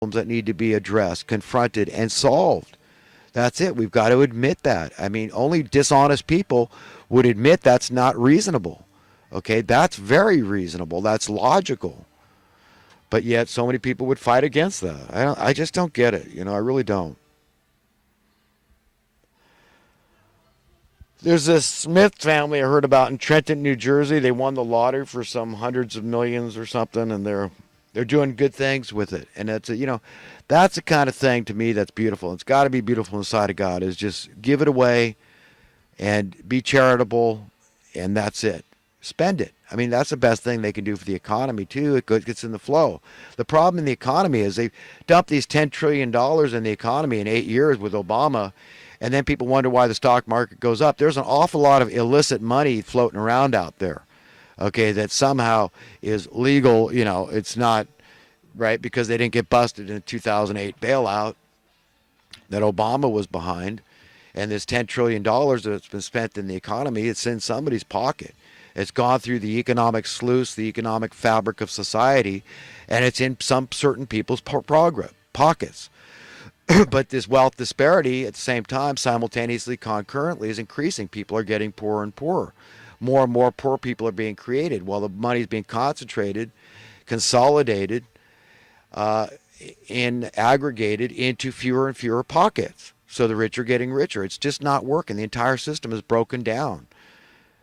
that need to be addressed, confronted, and solved. That's it. We've got to admit that. I mean, only dishonest people would admit that's not reasonable. Okay, that's very reasonable. That's logical. But yet, so many people would fight against that. I just don't get it. I really don't. There's this Smith family I heard about in Trenton, New Jersey. They won the lottery for some hundreds of millions or something, and they're doing good things with it. And that's the kind of thing to me that's beautiful. It's got to be beautiful inside of God. Is just give it away and be charitable, and that's it. Spend it. I mean, that's the best thing they can do for the economy too. It gets in the flow. The problem in the economy is they dumped these $10 trillion in the economy in 8 years with Obama. And then people wonder why the stock market goes up. There's an awful lot of illicit money floating around out there, okay, that somehow is legal. It's not, right, because they didn't get busted in the 2008 bailout that Obama was behind. And this $10 trillion that's been spent in the economy, it's in somebody's pocket. It's gone through the economic sluice, the economic fabric of society, and it's in some certain people's pockets. But this wealth disparity at the same time, simultaneously, concurrently, is increasing. People are getting poorer and poorer. More and more poor people are being created while the money is being concentrated, consolidated, and aggregated into fewer and fewer pockets. So the rich are getting richer. It's just not working. The entire system is broken down.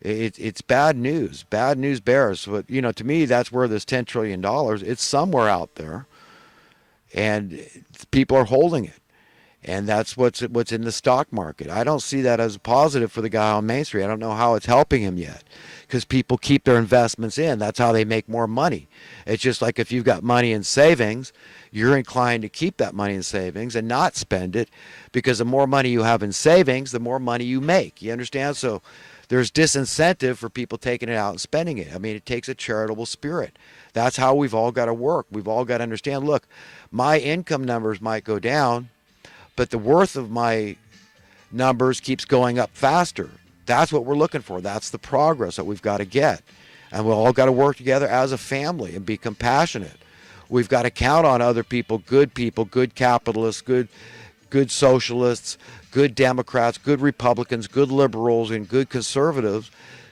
It's bad news. Bad news bears. But, to me, that's where this $10 trillion, it's somewhere out there. And people are holding it. And that's what's in the stock market. I don't see that as a positive for the guy on Main Street. I don't know how it's helping him yet, because people keep their investments in. That's how they make more money. It's just like if you've got money in savings, you're inclined to keep that money in savings and not spend it, because the more money you have in savings, the more money you make. You understand? So there's disincentive for people taking it out and spending it. I mean, it takes a charitable spirit. That's how we've all got to work. We've all got to understand, look, my income numbers might go down, but the worth of my numbers keeps going up faster. That's what we're looking for. That's the progress that we've got to get. And we've all got to work together as a family and be compassionate. We've got to count on other people, good capitalists, good socialists, good Democrats, good Republicans, good liberals, and good conservatives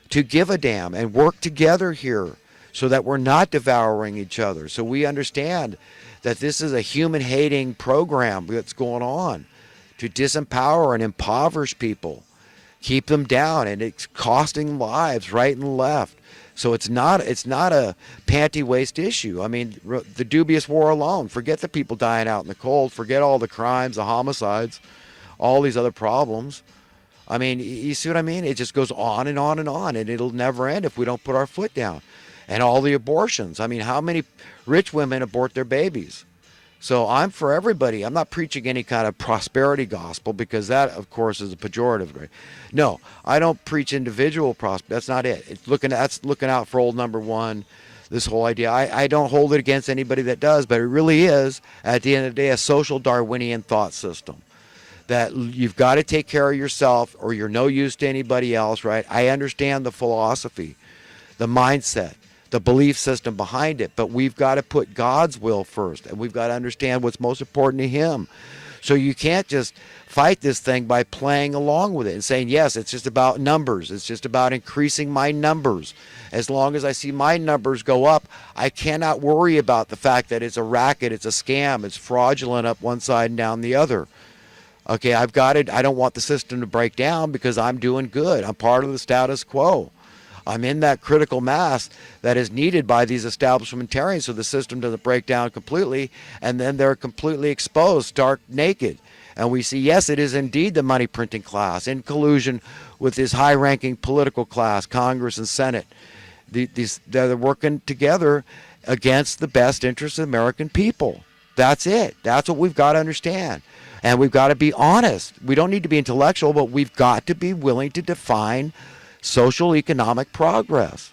to give a damn and work together here so that we're not devouring each other. So we understand that this is a human-hating program that's going on to disempower and impoverish people, keep them down, and it's costing lives right and left. So it's not a panty waist issue. I mean, the dubious war alone, forget the people dying out in the cold, forget all the crimes, the homicides, all these other problems. I mean, you see what I mean? It just goes on and on and on, and it'll never end if we don't put our foot down. And all the abortions. I mean, how many rich women abort their babies? So I'm for everybody. I'm not preaching any kind of prosperity gospel, because that, of course, is a pejorative. Right? No, I don't preach individual prosperity. That's not it. That's looking out for old number one, this whole idea. I don't hold it against anybody that does, but it really is, at the end of the day, a social Darwinian thought system. That you've got to take care of yourself or you're no use to anybody else, right? I understand the philosophy, the mindset, the belief system behind it, but we've got to put God's will first, and we've got to understand what's most important to Him. So you can't just fight this thing by playing along with it and saying, yes, it's just about numbers. It's just about increasing my numbers. As long as I see my numbers go up, I cannot worry about the fact that it's a racket, it's a scam, it's fraudulent up one side and down the other. Okay, I've got it. I don't want the system to break down because I'm doing good. I'm part of the status quo. I'm in that critical mass that is needed by these establishmentarians so the system doesn't break down completely, and then they're completely exposed, stark naked. And we see, yes, it is indeed the money printing class in collusion with this high-ranking political class, Congress and Senate. They're working together against the best interests of American people. That's it. That's what we've got to understand. And we've got to be honest. We don't need to be intellectual, but we've got to be willing to define social economic progress.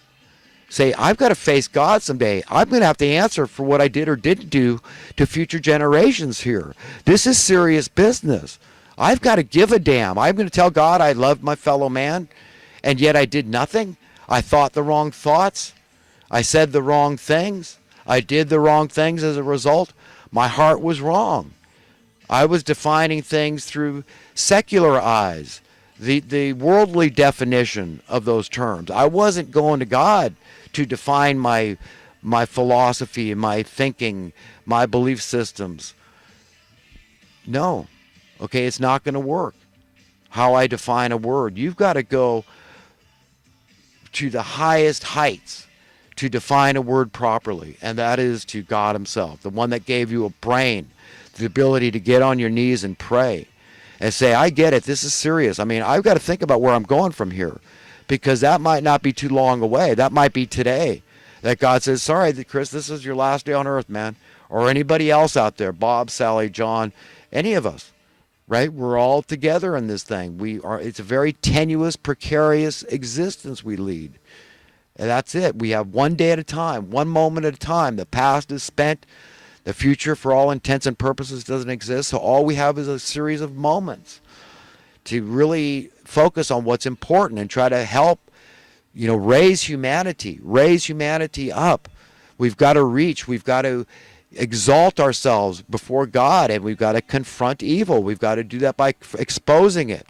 Say, I've got to face God someday. I'm going to have to answer for what I did or didn't do to future generations here. This is serious business. I've got to give a damn. I'm going to tell God I loved my fellow man, and yet I did nothing. I thought the wrong thoughts. I said the wrong things. I did the wrong things as a result. My heart was wrong. I was defining things through secular eyes, the worldly definition of those terms. I wasn't going to God to define my philosophy and my thinking, my belief systems. No. Okay, it's not going to work. How I define a word. You've got to go to the highest heights to define a word properly, and that is to God himself, the one that gave you a brain, the ability to get on your knees and pray and say, I get it, this is serious. I mean, I've got to think about where I'm going from here, because that might not be too long away. That might be today that God says, sorry, Chris, this is your last day on earth, man. Or anybody else out there, Bob, Sally, John, any of us, right? We're all together in this thing. It's a very tenuous, precarious existence we lead. And that's it. We have one day at a time, one moment at a time. The past is spent. The future, for all intents and purposes, doesn't exist. So all we have is a series of moments to really focus on what's important and try to help, raise humanity up. We've got to reach. We've got to exalt ourselves before God, and we've got to confront evil. We've got to do that by exposing it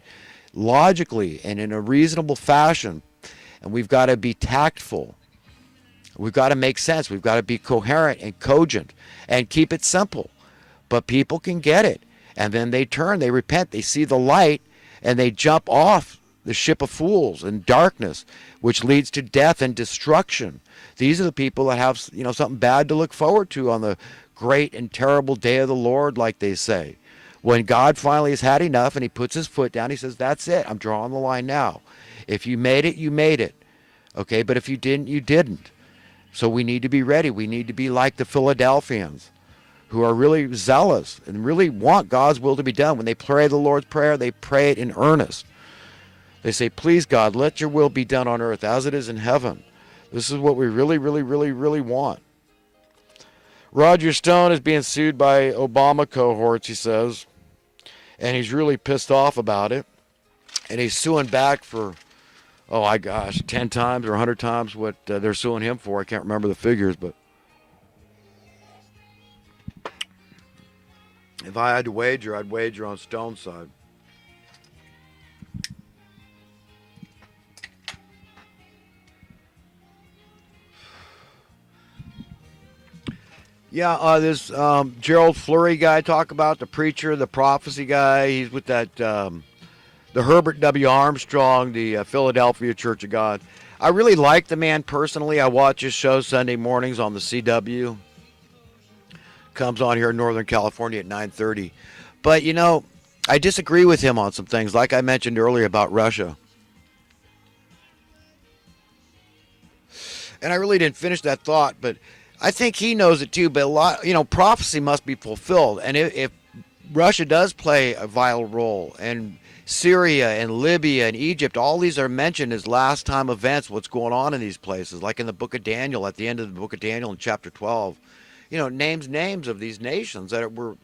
logically and in a reasonable fashion. And we've got to be tactful. We've got to make sense. We've got to be coherent and cogent and keep it simple. But people can get it. And then they turn, they repent, they see the light, and they jump off the ship of fools and darkness, which leads to death and destruction. These are the people that have, something bad to look forward to on the great and terrible day of the Lord, like they say. When God finally has had enough and he puts his foot down, he says, that's it, I'm drawing the line now. If you made it, you made it. Okay, but if you didn't, you didn't. So we need to be ready. We need to be like the Philadelphians, who are really zealous and really want God's will to be done. When they pray the Lord's Prayer, they pray it in earnest. They say, please, God, let your will be done on earth as it is in heaven. This is what we really, really, really, really want. Roger Stone is being sued by Obama cohorts, he says, and he's really pissed off about it. And he's suing back for, 10 times or 100 times what they're suing him for. I can't remember the figures, but if I had to wager, I'd wager on Stone's side. Yeah, this Gerald Flurry guy talk about, the preacher, the prophecy guy. He's with that, the Herbert W. Armstrong, the Philadelphia Church of God. I really like the man personally. I watch his show Sunday mornings on the CW. Comes on here in Northern California at 9:30. But, I disagree with him on some things, like I mentioned earlier about Russia. And I really didn't finish that thought, but I think he knows it too. But a lot, prophecy must be fulfilled. And if Russia does play a vital role, and Syria and Libya and Egypt, all these are mentioned as last time events, what's going on in these places, like in the book of Daniel, at the end of the book of Daniel in chapter 12. Names of these nations that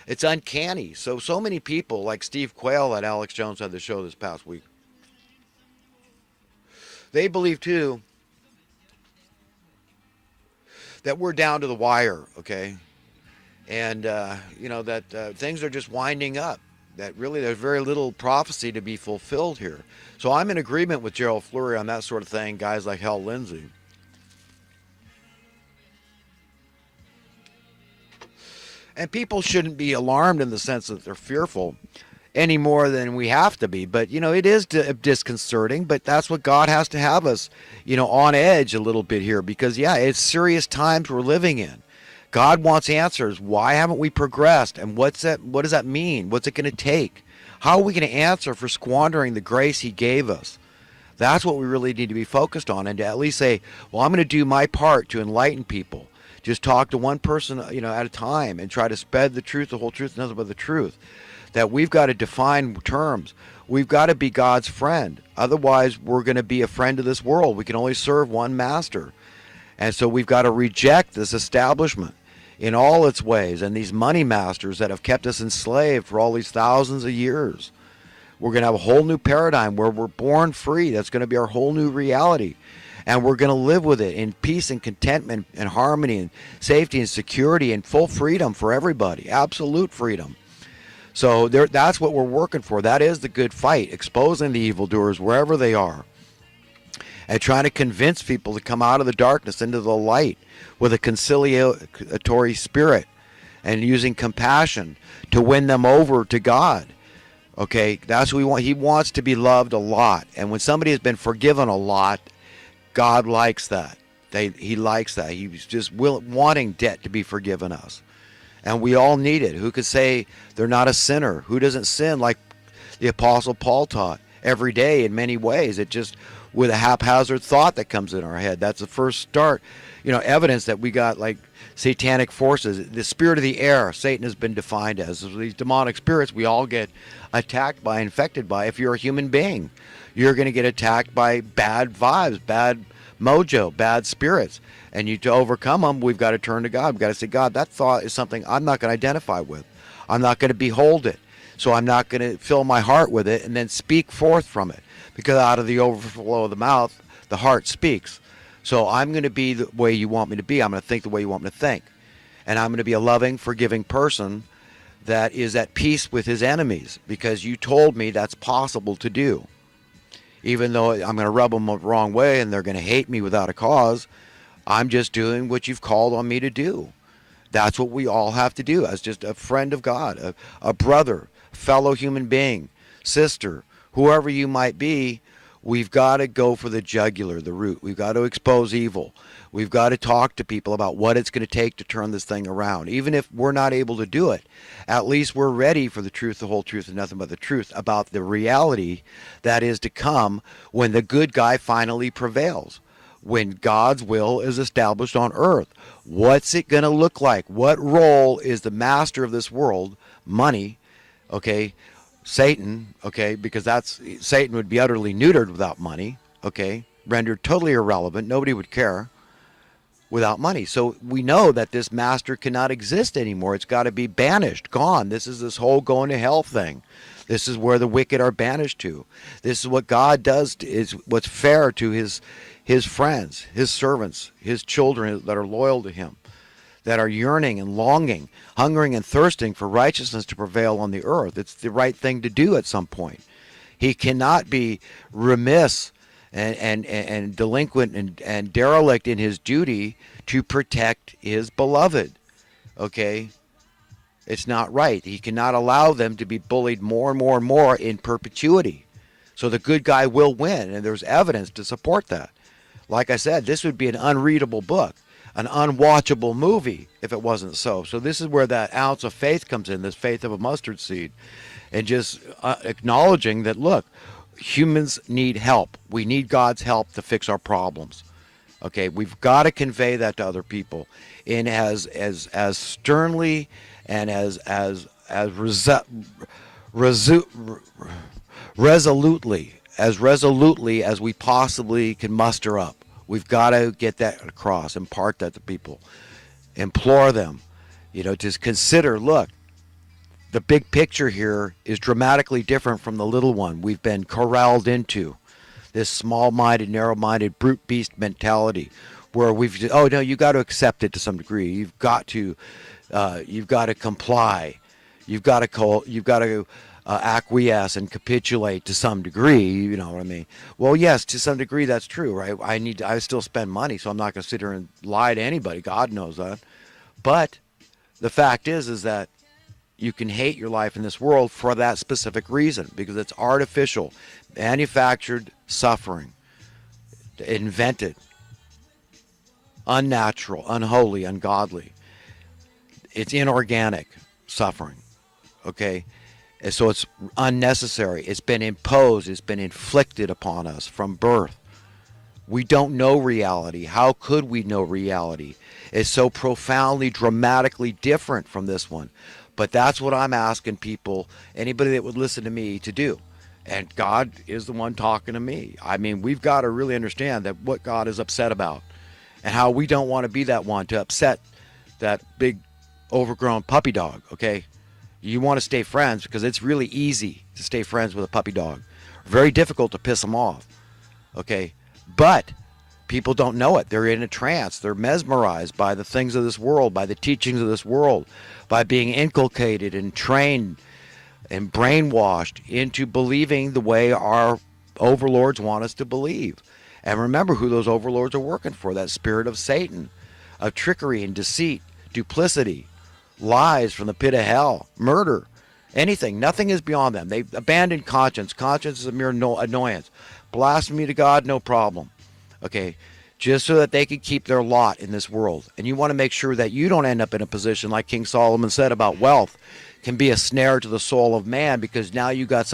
it's uncanny. So many people, like Steve Quayle that Alex Jones had the show this past week, they believe too that we're down to the wire, okay? And, that things are just winding up, that really there's very little prophecy to be fulfilled here. So I'm in agreement with Gerald Flurry on that sort of thing, guys like Hal Lindsey. And people shouldn't be alarmed in the sense that they're fearful any more than we have to be. But, it is disconcerting, but that's what God has to have us, on edge a little bit here. Because, it's serious times we're living in. God wants answers. Why haven't we progressed? And what does that mean? What's it going to take? How are we going to answer for squandering the grace he gave us? That's what we really need to be focused on, and to at least say, well, I'm going to do my part to enlighten people. Just talk to one person, at a time, and try to spread the truth, the whole truth, nothing but the truth. That we've got to define terms. We've got to be God's friend. Otherwise, we're going to be a friend of this world. We can only serve one master. And so we've got to reject this establishment in all its ways, and these money masters that have kept us enslaved for all these thousands of years. We're going to have a whole new paradigm where we're born free. That's going to be our whole new reality. And we're going to live with it in peace and contentment and harmony and safety and security and full freedom for everybody. Absolute freedom. So that's what we're working for. That is the good fight, exposing the evildoers wherever they are and trying to convince people to come out of the darkness into the light with a conciliatory spirit and using compassion to win them over to God. Okay, that's what we want. He wants to be loved a lot. And when somebody has been forgiven a lot, God likes that. He likes that. He's just wanting debt to be forgiven us. And we all need it. Who could say they're not a sinner? Who doesn't sin like the Apostle Paul taught every day in many ways? It just with a haphazard thought that comes in our head. That's the first start, evidence that we got like satanic forces. The spirit of the air, Satan has been defined as. These demonic spirits we all get attacked by, infected by. If you're a human being, you're going to get attacked by bad vibes, bad mojo, bad spirits. And to overcome them, we've got to turn to God. We've got to say, God, that thought is something I'm not going to identify with. I'm not going to behold it. So I'm not going to fill my heart with it and then speak forth from it. Because out of the overflow of the mouth, the heart speaks. So I'm going to be the way you want me to be. I'm going to think the way you want me to think. And I'm going to be a loving, forgiving person that is at peace with his enemies. Because you told me that's possible to do. Even though I'm going to rub them the wrong way and they're going to hate me without a cause, I'm just doing what you've called on me to do. That's what we all have to do as just a friend of God, a brother, fellow human being, sister, whoever you might be. We've got to go for the jugular, the root. We've got to expose evil. We've got to talk to people about what it's going to take to turn this thing around. Even if we're not able to do it, at least we're ready for the truth, the whole truth, and nothing but the truth about the reality that is to come when the good guy finally prevails. When God's will is established on earth. What's it going to look like? What role is the master of this world? Money, okay? Satan, okay? Because Satan would be utterly neutered without money, okay? Rendered totally irrelevant. Nobody would care without money. So we know that this master cannot exist anymore. It's got to be banished, gone. This is this whole going to hell thing. This is where the wicked are banished to. This is what God does, is what's fair to his friends, his servants, his children that are loyal to him, that are yearning and longing, hungering and thirsting for righteousness to prevail on the earth. It's the right thing to do at some point. He cannot be remiss and delinquent and derelict in his duty to protect his beloved. Okay? It's not right. He cannot allow them to be bullied more and more and more in perpetuity. So the good guy will win, and there's evidence to support that. Like I said, this would be an unreadable book, an unwatchable movie if it wasn't so. So this is where that ounce of faith comes in, this faith of a mustard seed, and just acknowledging that, look, humans need help. We need God's help to fix our problems. Okay, we've got to convey that to other people in as sternly and as resolutely as we possibly can muster up. We've got to get that across, impart that to people, implore them, to consider, look, the big picture here is dramatically different from the little one we've been corralled into. This small-minded, narrow-minded, brute beast mentality where you got to accept it to some degree. You've got to comply. You've got to acquiesce and capitulate to some degree. You know what I mean? Well, yes, to some degree that's true, right? I still spend money, so I'm not going to sit here and lie to anybody. God knows that. But the fact is that you can hate your life in this world for that specific reason, because it's artificial, manufactured suffering, invented, unnatural, unholy, ungodly. It's inorganic suffering, okay? And so it's unnecessary. It's been imposed. It's been inflicted upon us from birth. We don't know reality. How could we know reality? It's so profoundly, dramatically different from this one. But that's what I'm asking people, anybody that would listen to me, to do. And God is the one talking to me. I mean, we've got to really understand that what God is upset about and how we don't want to be that one to upset that big overgrown puppy dog, okay? You want to stay friends because it's really easy to stay friends with a puppy dog. Very difficult to piss them off, okay? But People don't know it. They're in a trance. They're mesmerized by the things of this world, by the teachings of this world, by being inculcated and trained and brainwashed into believing the way our overlords want us to believe. And remember who those overlords are working for, that spirit of Satan, of trickery and deceit, duplicity, lies from the pit of hell, murder, anything. Nothing is beyond them. They've abandoned conscience. Conscience is a mere annoyance. Blasphemy to God, no problem. Okay, just so that they could keep their lot in this world. And you want to make sure that you don't end up in a position like King Solomon said about wealth can be a snare to the soul of man, because now you got some